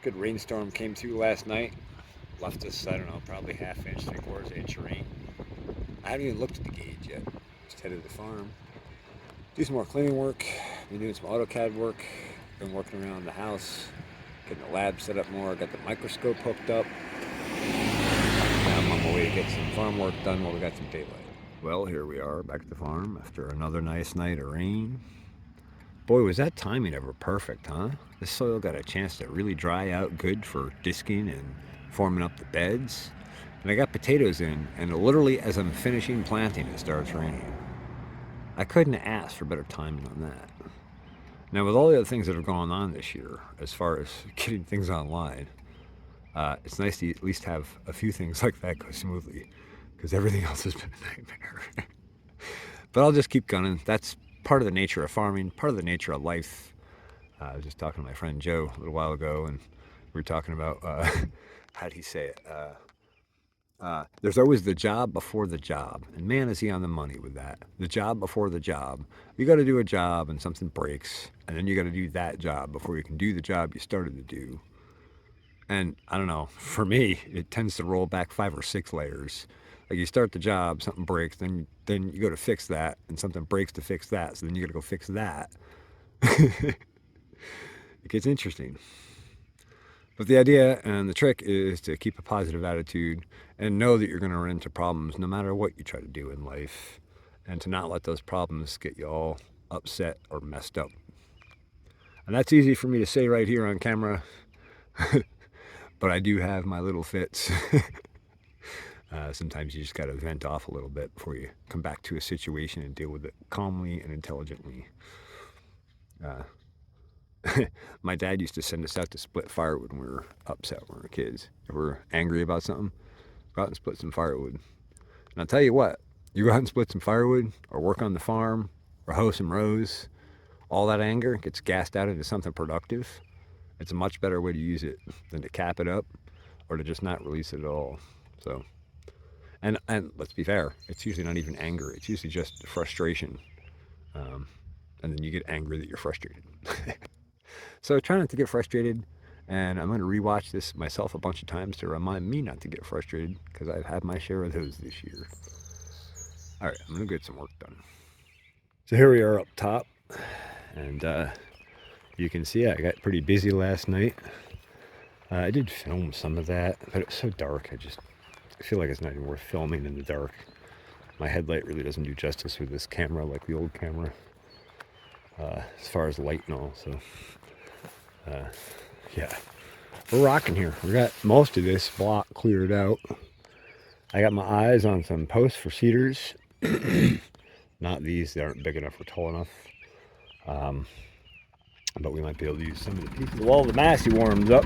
Good rainstorm came through last night. Left us, I don't know, probably half inch, 3/4 inch rain. I haven't even looked at the gauge yet. Just headed to the farm. Do some more cleaning work. Been doing some AutoCAD work. Been working around the house. Getting the lab set up more. Got the microscope hooked up. Now I'm on my way to get some farm work done while we got some daylight. Well, here we are back at the farm after another nice night of rain. Boy, was that timing ever perfect, huh? This soil got a chance to really dry out good for disking and forming up the beds. And I got potatoes in, and literally as I'm finishing planting, it starts raining. I couldn't ask for better timing on that. Now, with all the other things that have gone on this year, as far as getting things online, it's nice to at least have a few things like that go smoothly, because everything else has been a nightmare. But I'll just keep gunning. That's part of the nature of farming, part of the nature of life. I was just talking to my friend Joe a little while ago, and we were talking about, how'd he say it? There's always the job before the job. And man, is he on the money with that. The job before the job. You got to do a job and something breaks, and then you got to do that job before you can do the job you started to do. And I don't know, for me, it tends to roll back 5 or 6 layers. Like you start the job, something breaks, then you go to fix that, and something breaks to fix that, so then you got to go fix that. It gets interesting. But the idea and the trick is to keep a positive attitude and know that you're going to run into problems no matter what you try to do in life, and to not let those problems get you all upset or messed up. And that's easy for me to say right here on camera, but I do have my little fits. Sometimes you just got to vent off a little bit before you come back to a situation and deal with it calmly and intelligently. My dad used to send us out to split firewood when we were upset when we were kids. If we were angry about something, go out and split some firewood. And I'll tell you what, you go out and split some firewood, or work on the farm, or hoe some rows, all that anger gets gassed out into something productive. It's a much better way to use it than to cap it up or to just not release it at all. So, and let's be fair, it's usually not even anger, it's usually just frustration. And then you get angry that you're frustrated. So try not to get frustrated, and I'm going to rewatch this myself a bunch of times to remind me not to get frustrated, because I've had my share of those this year. All right, I'm going to get some work done. So here we are up top, and you can see I got pretty busy last night. I did film some of that, but it was so dark, I feel like it's not even worth filming in the dark. My headlight really doesn't do justice with this camera like the old camera, as far as light and all, so yeah, we're rocking here. We got most of this block cleared out. I got my eyes on some posts for cedars. Not these, they aren't big enough or tall enough, but we might be able to use some of the pieces. While the massey warms up,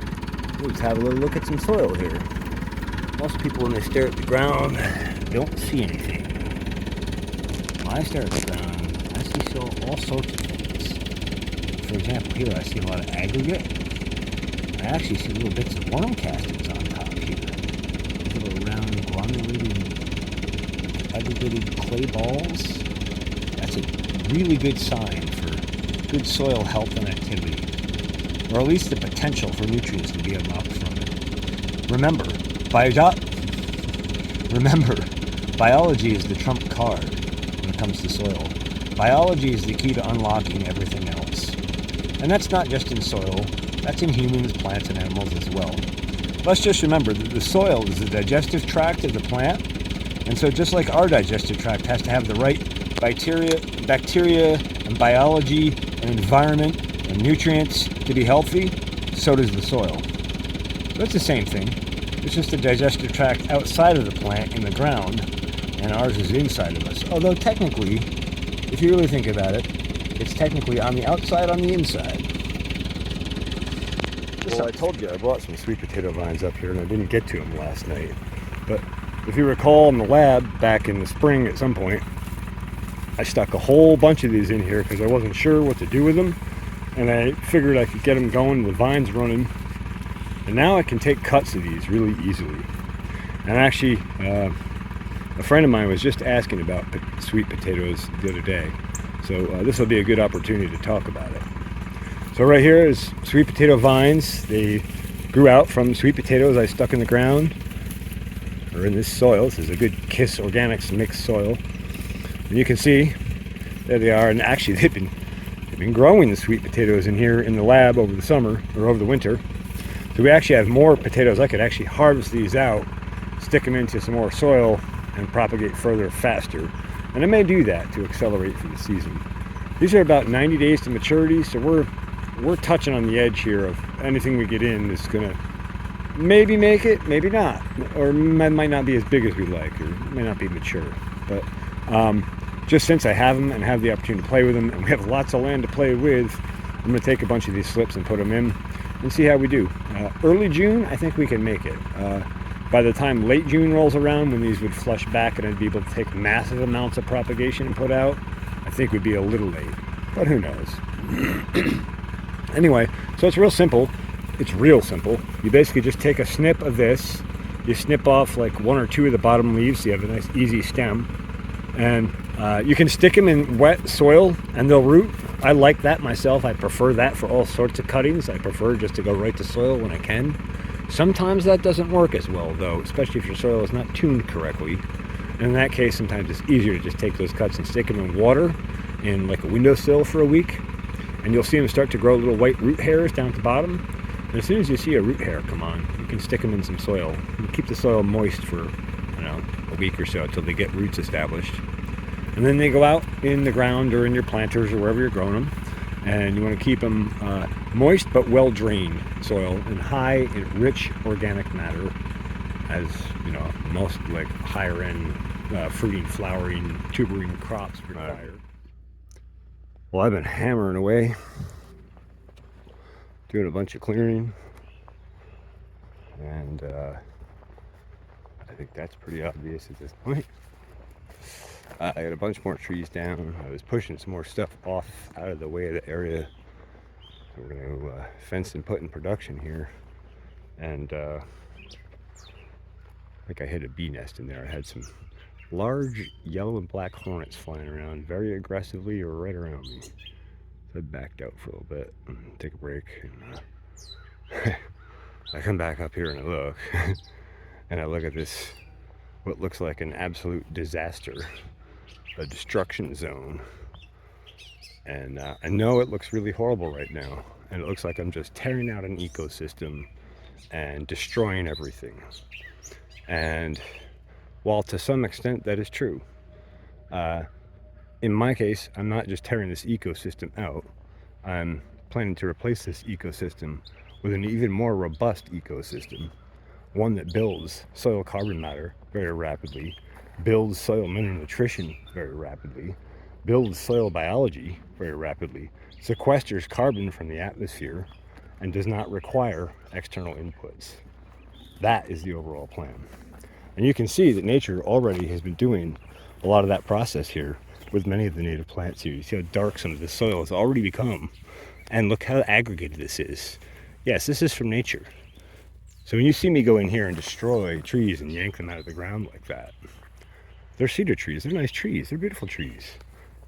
let's have a little look at some soil here. Most people, when they stare at the ground, don't see anything. When I stare at the ground, I see all sorts of things. For example, here I see a lot of aggregate. I actually see little bits of worm castings on top here. Little round granulated, aggregated clay balls. That's a really good sign for good soil health and activity, or at least the potential for nutrients to be unlocked from it. Remember, biology is the trump card when it comes to soil. Biology is the key to unlocking everything else. And that's not just in soil, that's in humans, plants, and animals as well. Let's just remember that the soil is the digestive tract of the plant, and so just like our digestive tract has to have the right bacteria and biology and environment and nutrients to be healthy, so does the soil. So it's the same thing. It's just the digestive tract outside of the plant in the ground, and ours is inside of us. Although technically, if you really think about it, it's technically on the outside, on the inside. Well, I told you I brought some sweet potato vines up here, and I didn't get to them last night. But if you recall in the lab back in the spring at some point, I stuck a whole bunch of these in here because I wasn't sure what to do with them. And I figured I could get them going, the vines running. And now I can take cuts of these really easily. And actually, a friend of mine was just asking about sweet potatoes the other day. So this will be a good opportunity to talk about it. So right here is sweet potato vines. They grew out from sweet potatoes I stuck in the ground, or in this soil. This is a good KISS Organics mixed soil. And you can see, there they are, and actually they've been growing the sweet potatoes in here in the lab over the summer, or over the winter. So we actually have more potatoes. I could actually harvest these out, stick them into some more soil, and propagate further faster. And I may do that to accelerate for the season. These are about 90 days to maturity, so we're touching on the edge here of anything we get in is gonna maybe make it, maybe not, or might not be as big as we like, or may not be mature. But just since I have them and have the opportunity to play with them, and we have lots of land to play with, I'm gonna take a bunch of these slips and put them in and see how we do. Early June, I think we can make it. By the time late June rolls around, when these would flush back and I'd be able to take massive amounts of propagation and put out, I think we'd be a little late, but who knows. Anyway, so it's real simple. It's real simple. You basically just take a snip of this, you snip off like 1 or 2 of the bottom leaves so you have a nice easy stem, and you can stick them in wet soil and they'll root. I like that myself. I prefer that for all sorts of cuttings. I prefer just to go right to soil when I can. Sometimes that doesn't work as well though, especially if your soil is not tuned correctly. And in that case, sometimes it's easier to just take those cuts and stick them in water in like a windowsill for a week. And you'll see them start to grow little white root hairs down at the bottom. And as soon as you see a root hair come on, you can stick them in some soil. You keep the soil moist for, I don't know, a week or so until they get roots established. And then they go out in the ground or in your planters or wherever you're growing them. And you want to keep them moist but well drained soil and high in rich organic matter, as you know, most like higher end fruiting, flowering, tuberine crops require. Well, I've been hammering away, doing a bunch of clearing, and I think that's pretty obvious at this point. I got a bunch more trees down. I was pushing some more stuff off out of the way of the area. So we're going to fence and put in production here. And I think I hit a bee nest in there. I had some large yellow and black hornets flying around very aggressively or right around me. So I backed out for a little bit and take a break. And I come back up here and I look. And I look at this, what looks like an absolute disaster. A destruction zone, and I know it looks really horrible right now, and it looks like I'm just tearing out an ecosystem and destroying everything. And while to some extent that is true, in my case, I'm not just tearing this ecosystem out. I'm planning to replace this ecosystem with an even more robust ecosystem, one that builds soil carbon matter very rapidly, builds soil mineral nutrition very rapidly, builds soil biology very rapidly, sequesters carbon from the atmosphere, and does not require external inputs. That is the overall plan. And you can see that nature already has been doing a lot of that process here with many of the native plants here. You see how dark some of the soil has already become, and look how aggregated this is. Yes, this is from nature. So when you see me go in here and destroy trees and yank them out of the ground like that, they're cedar trees. They're nice trees. They're beautiful trees.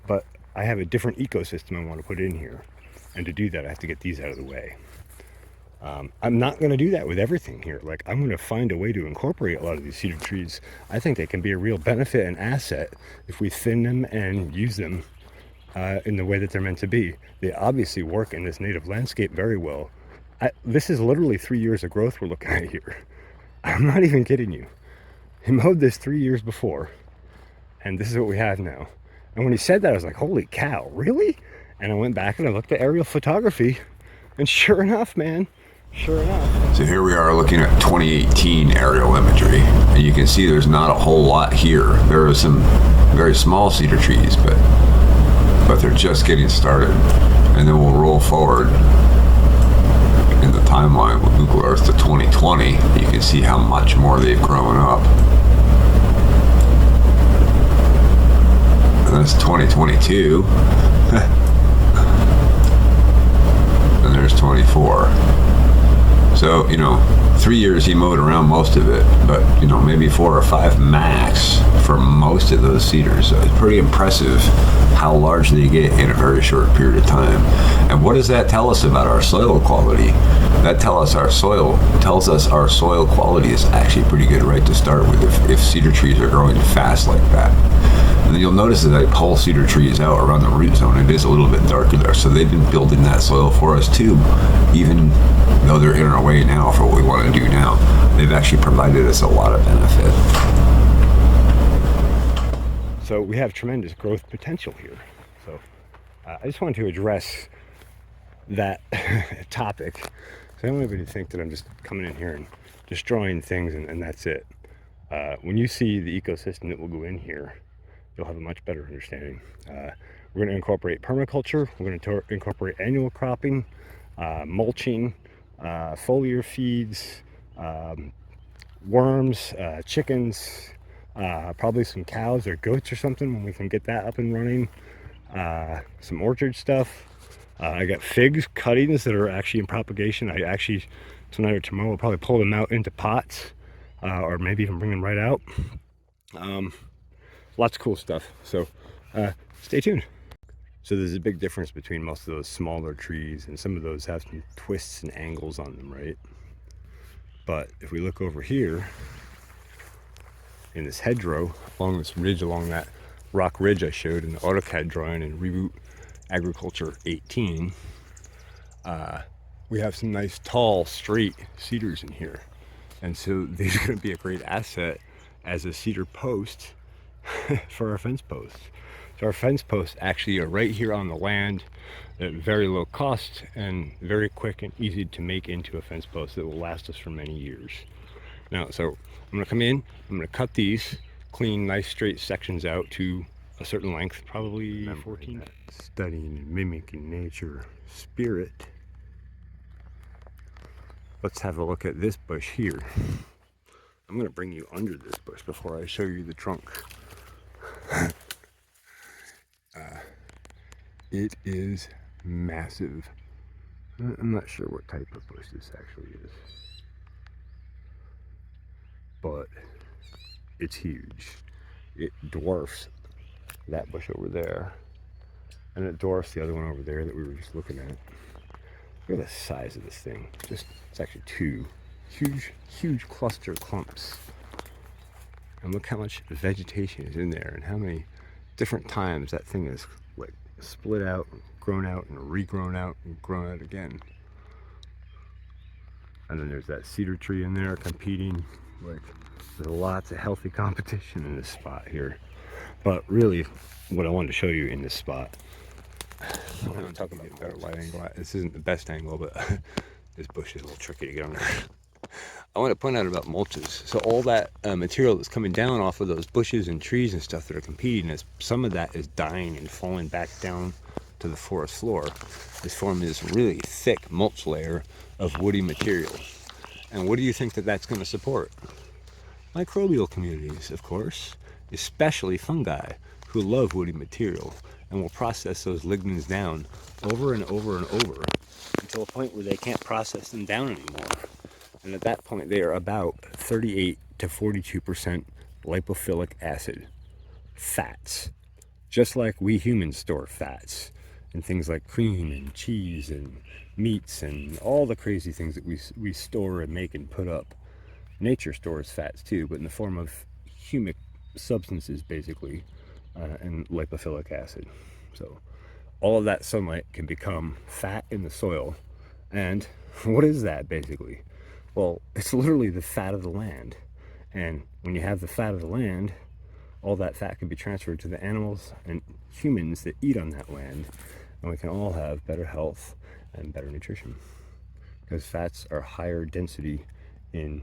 But I have a different ecosystem I want to put in here. And to do that, I have to get these out of the way. I'm not going to do that with everything here. Like, I'm going to find a way to incorporate a lot of these cedar trees. I think they can be a real benefit and asset if we thin them and use them in the way that they're meant to be. They obviously work in this native landscape very well. This is literally 3 years of growth we're looking at here. I'm not even kidding you. He mowed this 3 years before. And this is what we have now. And when he said that, I was like, holy cow, really? And I went back and I looked at aerial photography. And sure enough, man, sure enough. So here we are looking at 2018 aerial imagery. And you can see there's not a whole lot here. There are some very small cedar trees, but they're just getting started. And then we'll roll forward in the timeline with Google Earth to 2020. You can see how much more they've grown up. And that's 2022. And there's 24. So, 3 years he mowed around most of it, but, maybe 4 or 5 max for most of those cedars. So it's pretty impressive how large they get in a very short period of time. And what does that tell us about our soil quality? That tells us our soil quality is actually pretty good right to start with if cedar trees are growing fast like that. And then you'll notice that I pull cedar trees out around the root zone. It is a little bit darker there, so they've been building that soil for us too, even though they're in our way now for what we want to do now. They've actually provided us a lot of benefit. So we have tremendous growth potential here. So I just wanted to address that topic. So I don't want anybody to think that I'm just coming in here and destroying things and that's it. When you see the ecosystem that will go in here, you'll have a much better understanding. We're going to incorporate permaculture. We're going to incorporate annual cropping, mulching, foliar feeds, worms, chickens, probably some cows or goats or something when we can get that up and running. Some orchard stuff. I got figs cuttings that are actually in propagation. I actually tonight or tomorrow will probably pull them out into pots, or maybe even bring them right out. Lots of cool stuff. So stay tuned. So there's a big difference between most of those smaller trees, and some of those have some twists and angles on them, right? But if we look over here in this hedgerow along this ridge, along that rock ridge I showed in the AutoCAD drawing in REBOOTAGRICULTURE 18, we have some nice tall straight cedars in here, and so these are going to be a great asset as a cedar post for our fence posts. So our fence posts actually are right here on the land at very low cost and very quick and easy to make into a fence post that will last us for many years. Now, so I'm going to come in, I'm going to cut these, clean nice straight sections out to a certain length, probably 14. Studying and mimicking nature spirit. Let's have a look at this bush here. I'm going to bring you under this bush before I show you the trunk. It is massive. I'm not sure what type of bush this actually is, but it's huge. It dwarfs that bush over there, and it dwarfs the other one over there that we were just looking at. Look at the size of this thing. It's actually two huge cluster clumps. And look how much vegetation is in there, and how many different times that thing is like split out, grown out, and regrown out, and grown out again. And then there's that cedar tree in there competing. Like, there's lots of healthy competition in this spot here. But really, what I wanted to show you in this spot, I'm talking about a better light angle. This isn't the best angle, but this bush is a little tricky to get under. I want to point out about mulches. So all that material that's coming down off of those bushes and trees and stuff that are competing, some of that is dying and falling back down to the forest floor. It's forming this really thick mulch layer of woody material. And what do you think that that's going to support? Microbial communities, of course, especially fungi, who love woody material and will process those lignins down over and over and over until a point where they can't process them down anymore. And at that point, they are about 38 to 42% lipophilic acid fats, just like we humans store fats in things like cream and cheese and meats and all the crazy things that we store and make and put up. Nature stores fats too, but in the form of humic substances, basically, and lipophilic acid. So all of that sunlight can become fat in the soil. And what is that, basically? Well, it's literally the fat of the land. And when you have the fat of the land, all that fat can be transferred to the animals and humans that eat on that land. And we can all have better health and better nutrition. Because fats are higher density in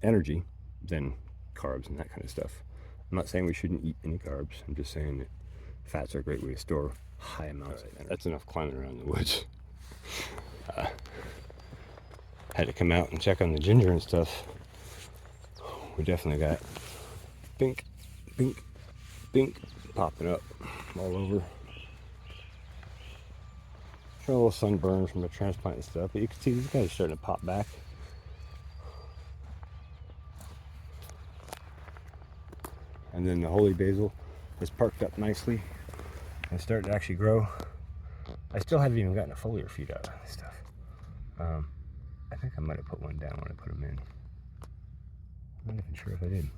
energy than carbs and that kind of stuff. I'm not saying we shouldn't eat any carbs. I'm just saying that fats are a great way to store high amounts of energy. That's enough climbing around the woods. Had to come out and check on the ginger and stuff. We definitely got pink popping up all over. a little sunburn from the transplant and stuff, but you can see these guys starting to pop back. And then the holy basil is parked up nicely and starting to actually grow. I still haven't even gotten a foliar feed out of this stuff. I think I might have put one down when I put them in. I'm not even sure if I did.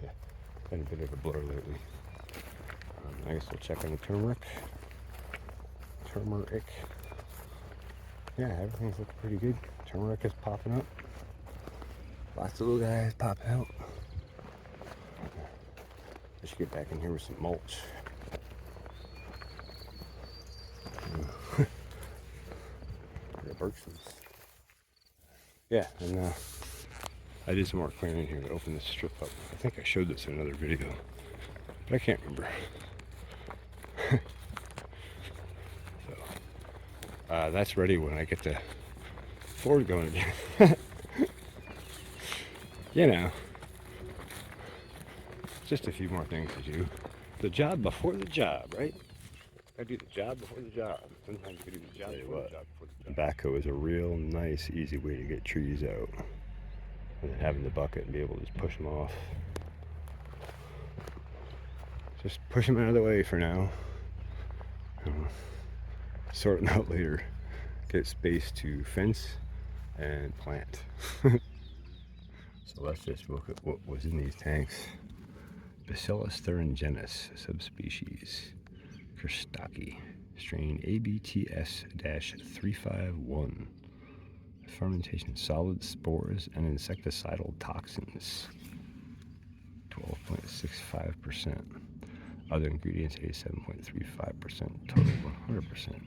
Yeah, been a bit of a blur lately. I guess we'll check on the turmeric. Yeah, everything's looking pretty good. Turmeric is popping up. Lots of little guys popping out. I should get back in here with some mulch. The birches. Yeah, and I did some more clearing here to open this strip up. I think I showed this in another video, but I can't remember. So that's ready when I get the Ford going again. You know, just a few more things to do. The job before the job, right? I do the job before the job. Sometimes you do the job before the job. Backhoe is a real nice, easy way to get trees out. And then having the bucket and be able to just push them off. Just push them out of the way for now. Sort them out later. Get space to fence and plant. So let's just look at what was in these tanks. Bacillus thuringiensis subspecies. Kerstaki, strain ABTS-351. Fermentation, solid spores and insecticidal toxins. 12.65%. Other ingredients 87.35%. Total 100%.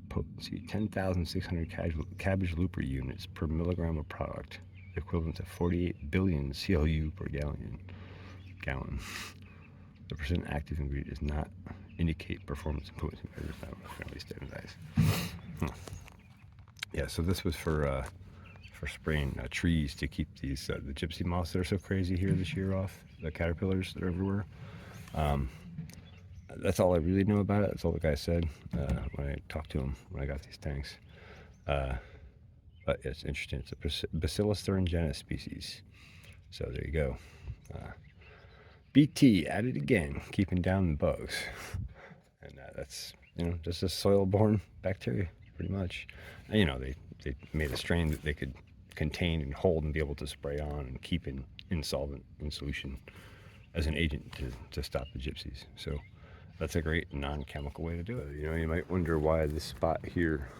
Potency 10,600 cabbage looper units per milligram of product, equivalent to 48 billion CLU per gallon. The percent active ingredient does not indicate performance and potency measures that were fairly standardized. Yeah, so this was for spraying trees to keep these the gypsy moths that are so crazy here this year off. The caterpillars that are everywhere. That's all I really know about it. That's all the guy said when I talked to him when I got these tanks. But it's interesting. It's a Bacillus thuringiensis species. So there you go. BT at it again, keeping down the bugs. And that's, just a soil-borne bacteria, pretty much. And, they made a strain that they could contain and hold and be able to spray on and keep in solvent, in solution, as an agent to stop the gypsies. So that's a great non-chemical way to do it. You might wonder why this spot here,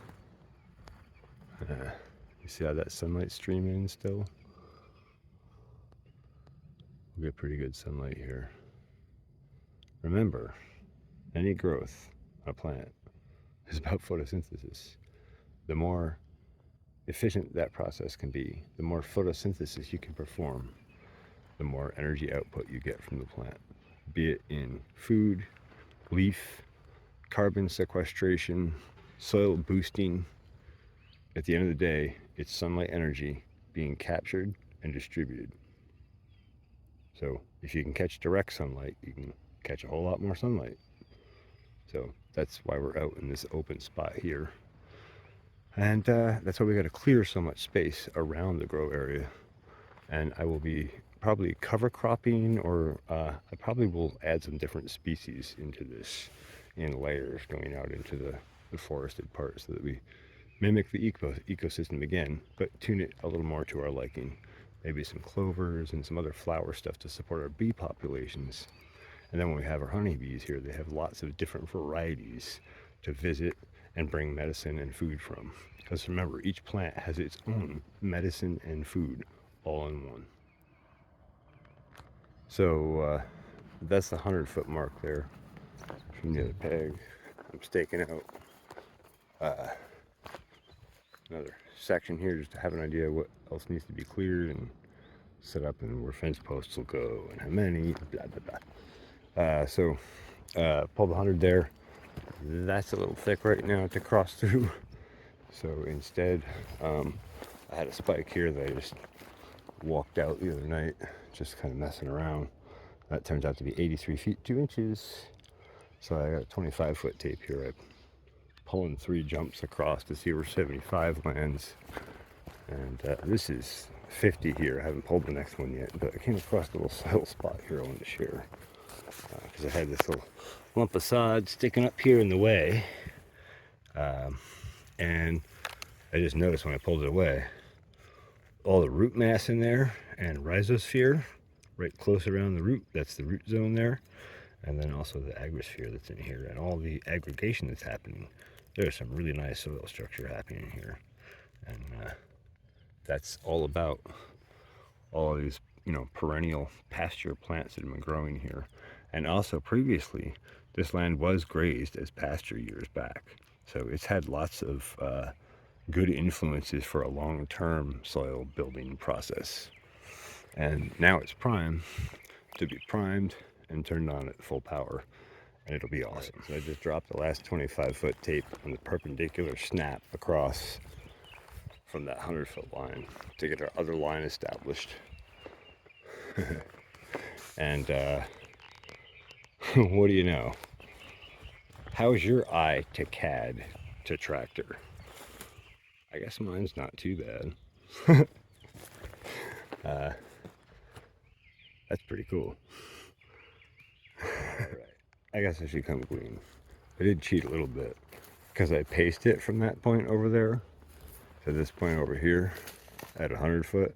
you see how that sunlight's streaming in still? We get pretty good sunlight here. Remember, any growth on a plant is about photosynthesis. The more efficient that process can be, the more photosynthesis you can perform, the more energy output you get from the plant, be it in food, leaf, carbon sequestration, soil boosting. At the end of the day, it's sunlight energy being captured and distributed. So if you can catch direct sunlight, you can catch a whole lot more sunlight. So that's why we're out in this open spot here. And that's why we got to clear so much space around the grow area. And I will be probably cover cropping, or I probably will add some different species into this in layers going out into the forested part, so that we mimic the ecosystem again, but tune it a little more to our liking. Maybe some clovers and some other flower stuff to support our bee populations. And then when we have our honeybees here, they have lots of different varieties to visit and bring medicine and food from. Because remember, each plant has its own medicine and food all in one. So that's the 100-foot mark there from the other peg. I'm staking out another section here just to have an idea what else needs to be cleared and set up, and where fence posts will go and how many, blah blah blah. So pulled the 100 there. That's a little thick right now to cross through, so instead I had a spike here that I just walked out the other night, just kind of messing around. That turns out to be 83 feet 2 inches. So I got a 25-foot tape here. I'm pulling 3 jumps across to see where 75 lands. And this is 50 here. I haven't pulled the next one yet, but I came across a little soil spot here I wanted to share. Because I had this little lump of sod sticking up here in the way. And I just noticed when I pulled it away, all the root mass in there and rhizosphere right close around the root. That's the root zone there. And then also the agrosphere that's in here and all the aggregation that's happening. There's some really nice soil structure happening here. And that's all about all of these, perennial pasture plants that have been growing here. And also previously, this land was grazed as pasture years back. So it's had lots of good influences for a long-term soil building process. And now it's prime to be primed and turned on at full power, and it'll be awesome. Right, so I just dropped the last 25-foot tape on the perpendicular snap across from that 100-foot line to get our other line established. And what do you know? How's your eye to CAD to tractor? I guess mine's not too bad. That's pretty cool. Right. I guess I should come clean. I did cheat a little bit because I paced it from that point over there to this point over here at 100 foot.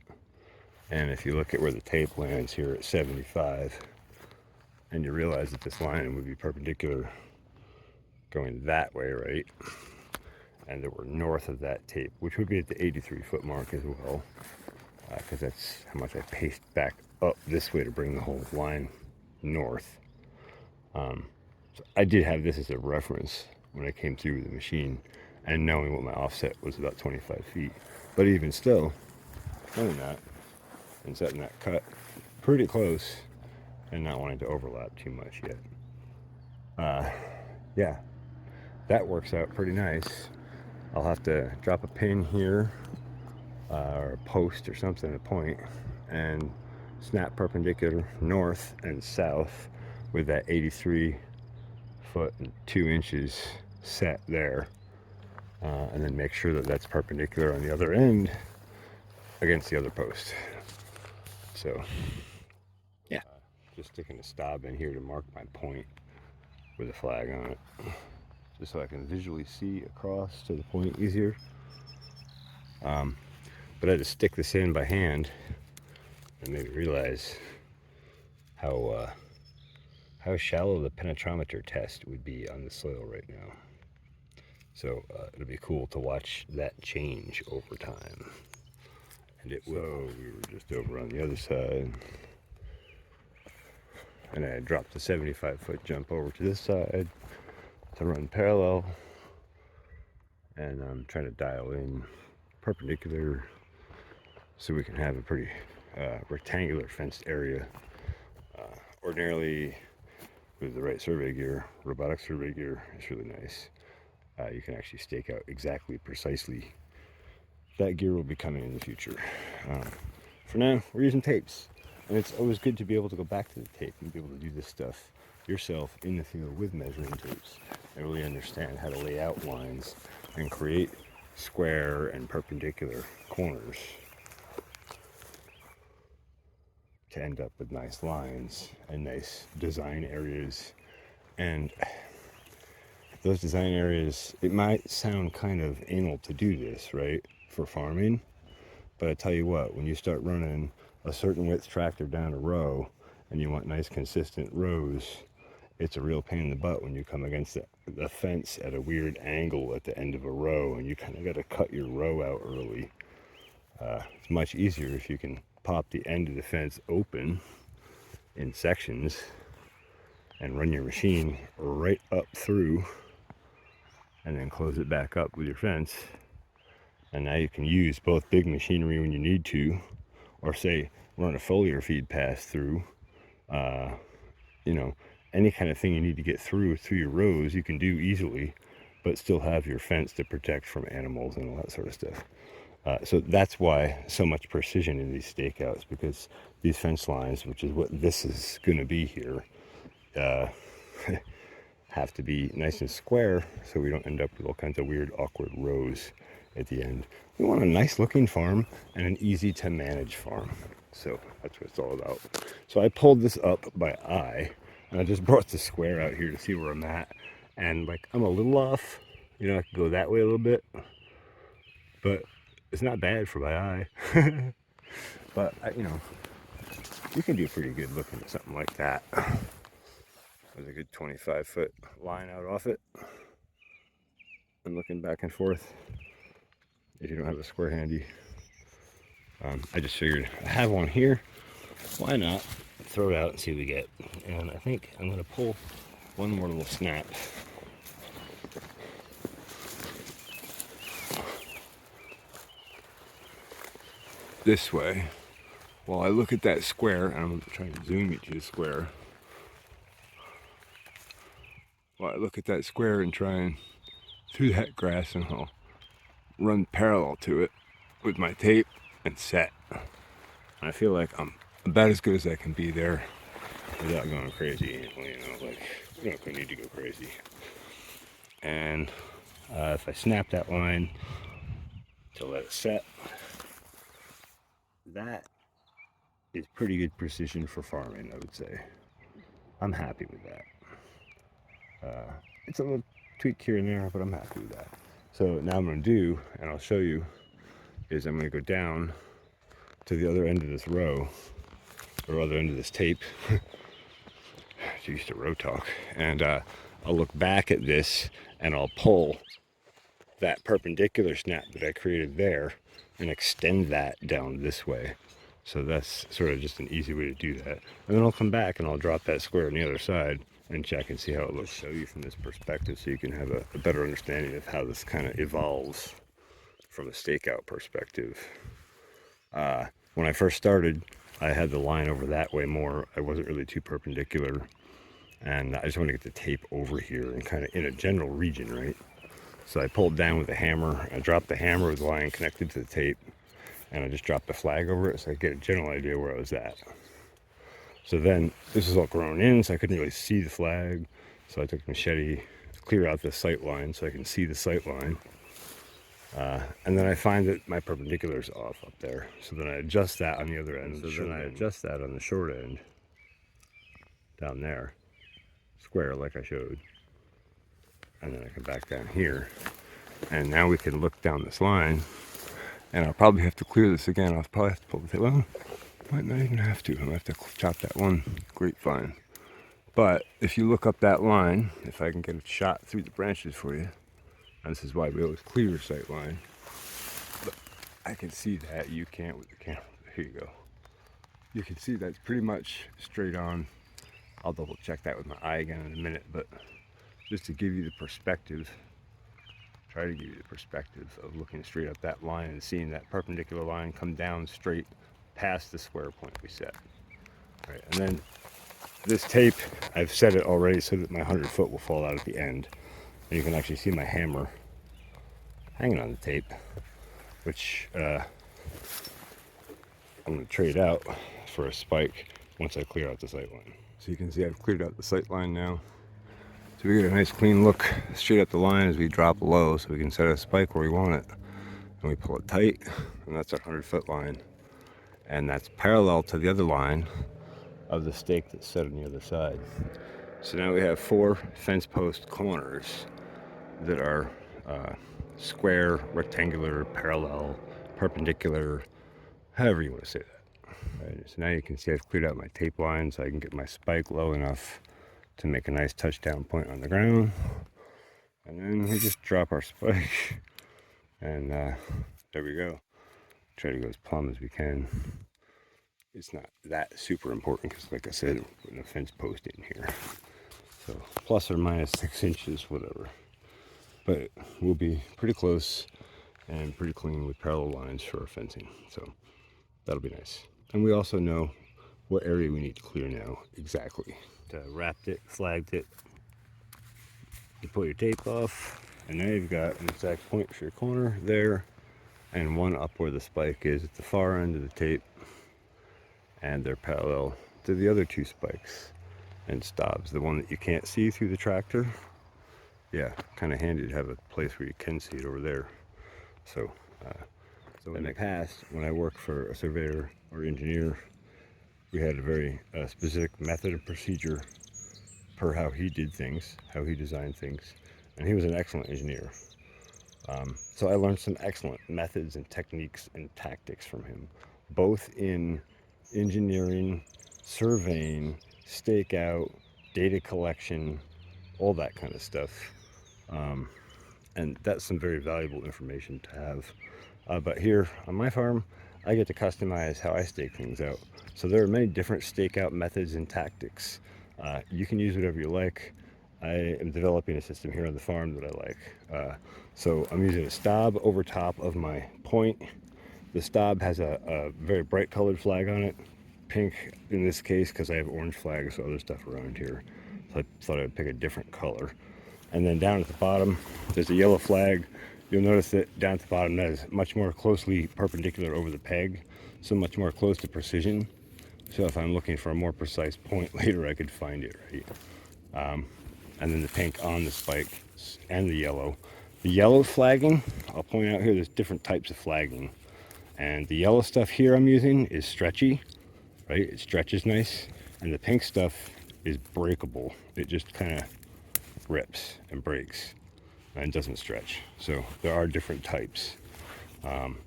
And if you look at where the tape lands here at 75, and you realize that this line would be perpendicular going that way, right? And that we're north of that tape, which would be at the 83-foot mark as well, because that's how much I paced back up this way to bring the whole line north. So I did have this as a reference when I came through the machine, and knowing what my offset was about 25 feet. But even still, knowing that and setting that cut pretty close and not wanting to overlap too much yet. Yeah, that works out pretty nice. I'll have to drop a pin here or a post or something, a point, and snap perpendicular north and south with that 83 foot and 2 inches set there, and then make sure that that's perpendicular on the other end against the other post. So yeah, just sticking a stop in here to mark my point with a flag on it, just so I can visually see across to the point easier. But I had to stick this in by hand and made me realize how shallow the penetrometer test would be on the soil right now. So it'll be cool to watch that change over time. And it will. So we were just over on the other side, and I dropped the 75-foot jump over to this side to run parallel, and I'm trying to dial in perpendicular so we can have a pretty rectangular fenced area. Ordinarily, with the right survey gear, robotic survey gear, it's really nice. You can actually stake out exactly, precisely. That gear will be coming in the future. For now, we're using tapes, and it's always good to be able to go back to the tape and be able to do this stuff yourself in the field with measuring tapes and really understand how to lay out lines and create square and perpendicular corners to end up with nice lines and nice design areas. And those design areas, it might sound kind of anal to do this, right, for farming, but I tell you what, when you start running a certain width tractor down a row and you want nice consistent rows, it's a real pain in the butt when you come against the fence at a weird angle at the end of a row and you kind of got to cut your row out early. It's much easier if you can pop the end of the fence open in sections and run your machine right up through and then close it back up with your fence. And now you can use both big machinery when you need to, or say run a foliar feed pass through, any kind of thing you need to get through your rows you can do easily, but still have your fence to protect from animals and all that sort of stuff. So that's why so much precision in these stakeouts, because these fence lines, which is what this is going to be here, have to be nice and square so we don't end up with all kinds of weird, awkward rows at the end. We want a nice looking farm and an easy to manage farm. So that's what it's all about. So I pulled this up by eye, and I just brought the square out here to see where I'm at. And like, I'm a little off, you know, I could go that way a little bit, but it's not bad for my eye. But you know, you can do pretty good looking at something like that. There's a good 25-foot line out off it. And looking back and forth if you don't have a square handy. I just figured I have one here. Why not throw it out and see what we get? And I think I'm going to pull one more little snap. This way, while I look at that square, and I'm trying to zoom you to the square. While I look at that square and try and through that grass, and I'll run parallel to it with my tape and set. And I feel like I'm about as good as I can be there without going crazy. You know, like, you don't need to go crazy. And if I snap that line to let it set, that is pretty good precision for farming, I would say. I'm happy with that. It's a little tweak here and there, but I'm happy with that. So now I'm going to do, and I'll show you, is I'm going to go down to the other end of this row, or other end of this tape. It's used to row talk. And I'll look back at this, and I'll pull that perpendicular snap that I created there and extend that down this way. So that's sort of just an easy way to do that. And then I'll come back and I'll drop that square on the other side and check and see how it looks. Show you from this perspective so you can have a better understanding of how this kind of evolves from a stakeout perspective. When I first started, I had the line over that way more. I wasn't really too perpendicular. And I just want to get the tape over here and kind of in a general region, right? So I pulled down with a hammer. I dropped the hammer with the line connected to the tape. And I just dropped the flag over it so I could get a general idea where I was at. So then this is all grown in, so I couldn't really see the flag. So I took a machete to clear out the sight line so I can see the sight line. And then I find that my perpendicular is off up there. So then I adjust that on the other end. So then I adjust that on the short end down there, square like I showed. And then I come back down here. And now we can look down this line. And I'll probably have to clear this again. I'll probably have to pull the tape. Well, might not even have to. I'm going to have to chop that one grapevine. But if you look up that line, if I can get a shot through the branches for you, and this is why we always clear your sight line. But I can see that. You can't with the camera. Here you go. You can see that's pretty much straight on. I'll double check that with my eye again in a minute. But just to give you the perspective, try to give you the perspective of looking straight up that line and seeing that perpendicular line come down straight past the square point we set. Right, and then this tape, I've set it already so that my 100-foot will fall out at the end. And you can actually see my hammer hanging on the tape, which I'm going to trade out for a spike once I clear out the sight line. So you can see I've cleared out the sight line now. So we get a nice clean look straight up the line as we drop low so we can set a spike where we want it. And we pull it tight, and that's our 100-foot line. And that's parallel to the other line of the stake that's set on the other side. So now we have 4 fence post corners that are square, rectangular, parallel, perpendicular, however you want to say that. Right, so now you can see I've cleared out my tape line so I can get my spike low enough to make a nice touchdown point on the ground. And then we just drop our spike, and there we go. Try to go as plumb as we can. It's not that super important because, like I said, we're putting a fence post in here. So plus or minus 6 inches, whatever. But we'll be pretty close and pretty clean with parallel lines for our fencing. So that'll be nice. And we also know what area we need to clear now exactly. Wrapped it, flagged it. You pull your tape off, and now you've got an exact point for your corner there, and one up where the spike is at the far end of the tape, and they're parallel to the other 2 spikes. and stobs. The one that you can't see through the tractor, yeah, kind of handy to have a place where you can see it over there. So, in the past, when I worked for a surveyor or engineer, we had a very specific method and procedure per how he did things, how he designed things, and he was an excellent engineer. So I learned some excellent methods and techniques and tactics from him, both in engineering, surveying, stakeout, data collection, all that kind of stuff. And that's some very valuable information to have. But here on my farm, I get to customize how I stake things out. So there are many different stakeout methods and tactics. You can use whatever you like. I am developing a system here on the farm that I like. So I'm using a stob over top of my point. The stob has a very bright colored flag on it. Pink in this case, because I have orange flags, other stuff around here. So I thought I'd pick a different color. And then down at the bottom, there's a yellow flag. You'll notice that down at the bottom, that is much more closely perpendicular over the peg, so much more close to precision. So if I'm looking for a more precise point later, I could find it, right? And then the pink on the spike and the yellow. The yellow flagging, I'll point out here, there's different types of flagging. And the yellow stuff here I'm using is stretchy, right? It stretches nice. And the pink stuff is breakable. It just kind of rips and breaks and doesn't stretch. So there are different types.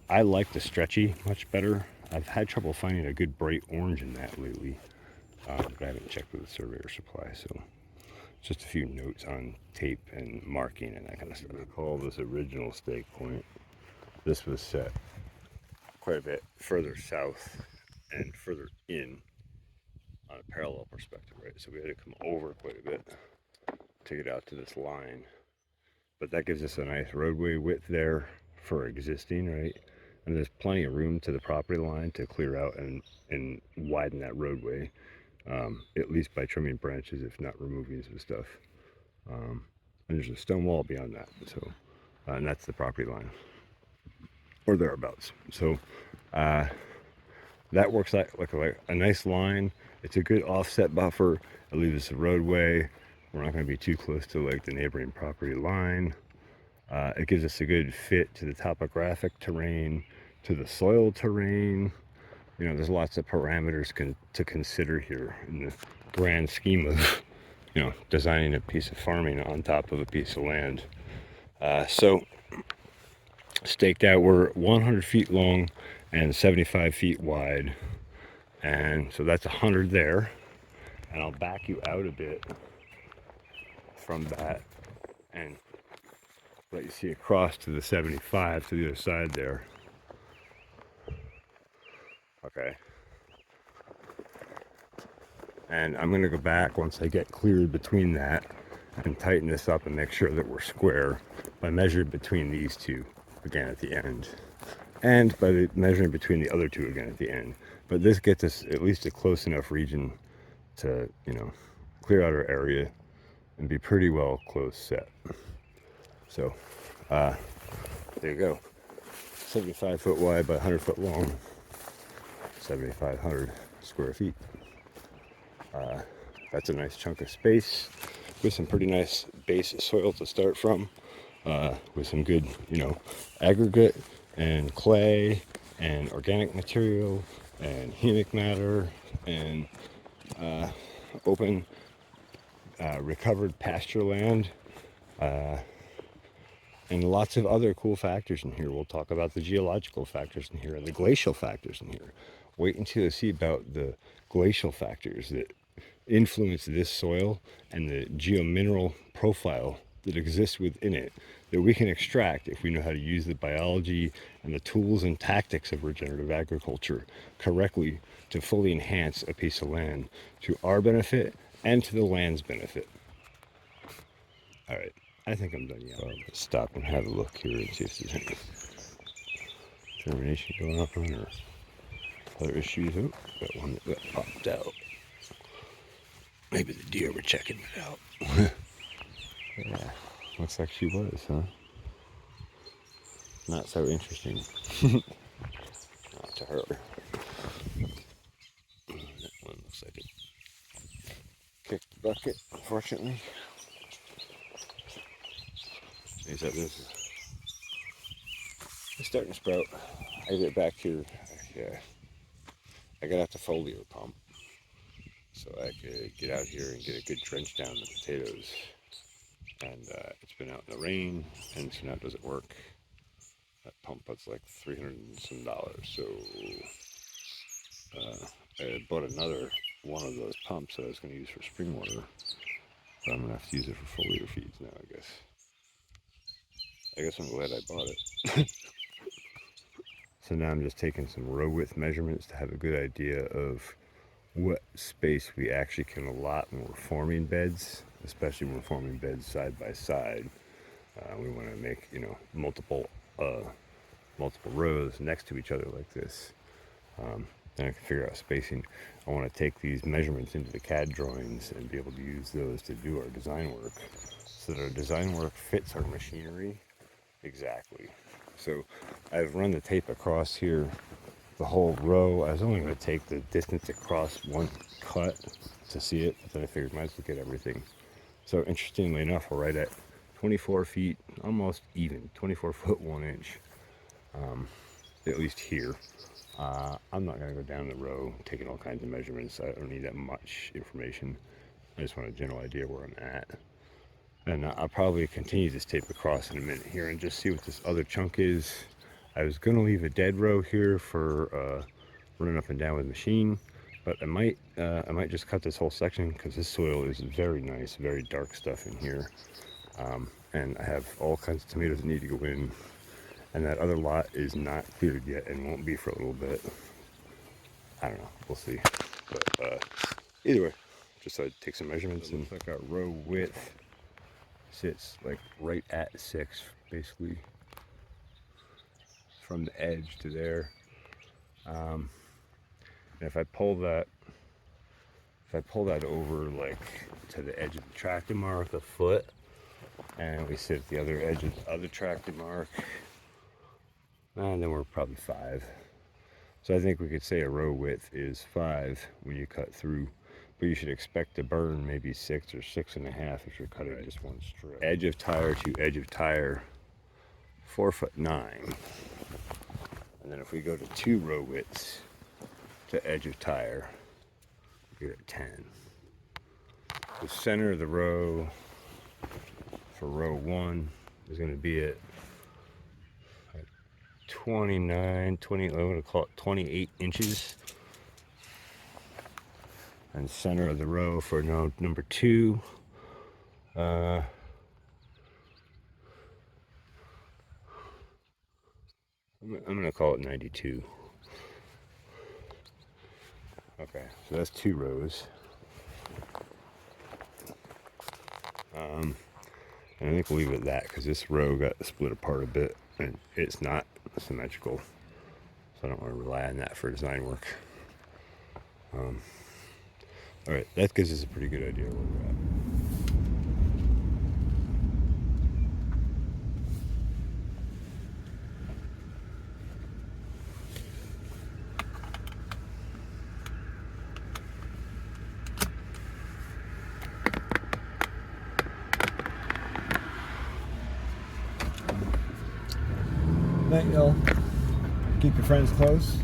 I like the stretchy much better. I've had trouble finding a good bright orange in that lately, but I haven't checked with the surveyor supply. So just a few notes on tape and marking and that kind of stuff. I call this original stake point. This was set quite a bit further south and further in on a parallel perspective, right? So we had to come over quite a bit to get out to this line. But that gives us a nice roadway width there for existing, right? And there's plenty of room to the property line to clear out and widen that roadway, at least by trimming branches, if not removing some stuff. And there's a stone wall beyond that, so and that's the property line, or thereabouts. So that works like a nice line. It's a good offset buffer. It leaves us a roadway. We're not going to be too close to like the neighboring property line. It gives us a good fit to the topographic terrain, to the soil terrain. You know, there's lots of parameters to consider here in the grand scheme of, you know, designing a piece of farming on top of a piece of land. So staked out, we're 100 feet long and 75 feet wide. And so that's 100 there. And I'll back you out a bit from that and let you see across to the 75 to the other side there. Okay. And I'm going to go back once I get cleared between that and tighten this up and make sure that we're square by measuring between these two again at the end, and by the measuring between the other two again at the end. But this gets us at least a close enough region to, you know, clear out our area and be pretty well close set. So there you go. 75 foot wide by 100 foot long, 7,500 square feet. That's a nice chunk of space with some pretty nice base soil to start from, with some good, you know, aggregate and clay and organic material and humic matter and open recovered pasture land, and lots of other cool factors in here. We'll talk about the geological factors in here and the glacial factors in here. Wait until you see about the glacial factors that influence this soil and the geomineral profile that exists within it, that we can extract if we know how to use the biology and the tools and tactics of regenerative agriculture correctly to fully enhance a piece of land to our benefit and to the land's benefit. All right, I think I'm done yelling. Let's stop and have a look here and see if there's any germination going on or other issues. Oh, got one that got popped out. Maybe the deer were checking it out. Yeah, looks like she was, huh? Not so interesting. Not to her. That one looks like it kicked bucket, unfortunately. Is that this? It's starting to sprout. I get back here. Yeah, I got out the foliar pump so I could get out here and get a good drench down the potatoes. And it's been out in the rain, and so now it doesn't work. That pump was like $300 and some. So I bought another one of those pumps that I was going to use for spring water, but I'm going to have to use it for foliar feeds now, I guess. I guess I'm glad I bought it. So now I'm just taking some row width measurements to have a good idea of what space we actually can allot when we're forming beds, especially when we're forming beds side by side. We want to make, you know, multiple rows next to each other like this. Then I can figure out spacing. I want to take these measurements into the CAD drawings and be able to use those to do our design work, so that our design work fits our machinery exactly. So I've run the tape across here the whole row. I was only going to take the distance across one cut to see it, but then I figured I might as well get everything. So interestingly enough, we're right at 24 feet, almost even, 24 foot 1 inch, at least here. I'm not going to go down the row taking all kinds of measurements. I don't need that much information. I just want a general idea where I'm at. And I'll probably continue this tape across in a minute here and just see what this other chunk is. I was going to leave a dead row here for running up and down with machine, but I might just cut this whole section because this soil is very nice, very dark stuff in here. And I have all kinds of tomatoes that need to go in, and that other lot is not cleared yet and won't be for a little bit. I don't know, we'll see. But either way, just so I'd take some measurements. And like our row width sits like right at 6, basically, from the edge to there. And if I pull that over like to the edge of the tractor mark a foot, and we sit at the other edge of the other tractor mark, and then we're probably 5. So I think we could say a row width is 5 when you cut through, but you should expect to burn maybe 6 or 6.5 if you're cutting just one strip. Edge of tire to edge of tire, 4'9". And then if we go to 2 row widths to edge of tire, we're at 10. The center of the row for row 1 is going to be at 29, 20, I'm going to call it 28 inches. And center of the row for number 2, I'm going to call it 92. Okay, so that's 2 rows. And I think we'll leave it at that because this row got split apart a bit and it's not symmetrical. So I don't want to rely on that for design work. Alright, that gives us a pretty good idea where we're at. Night, y'all. Keep your friends close.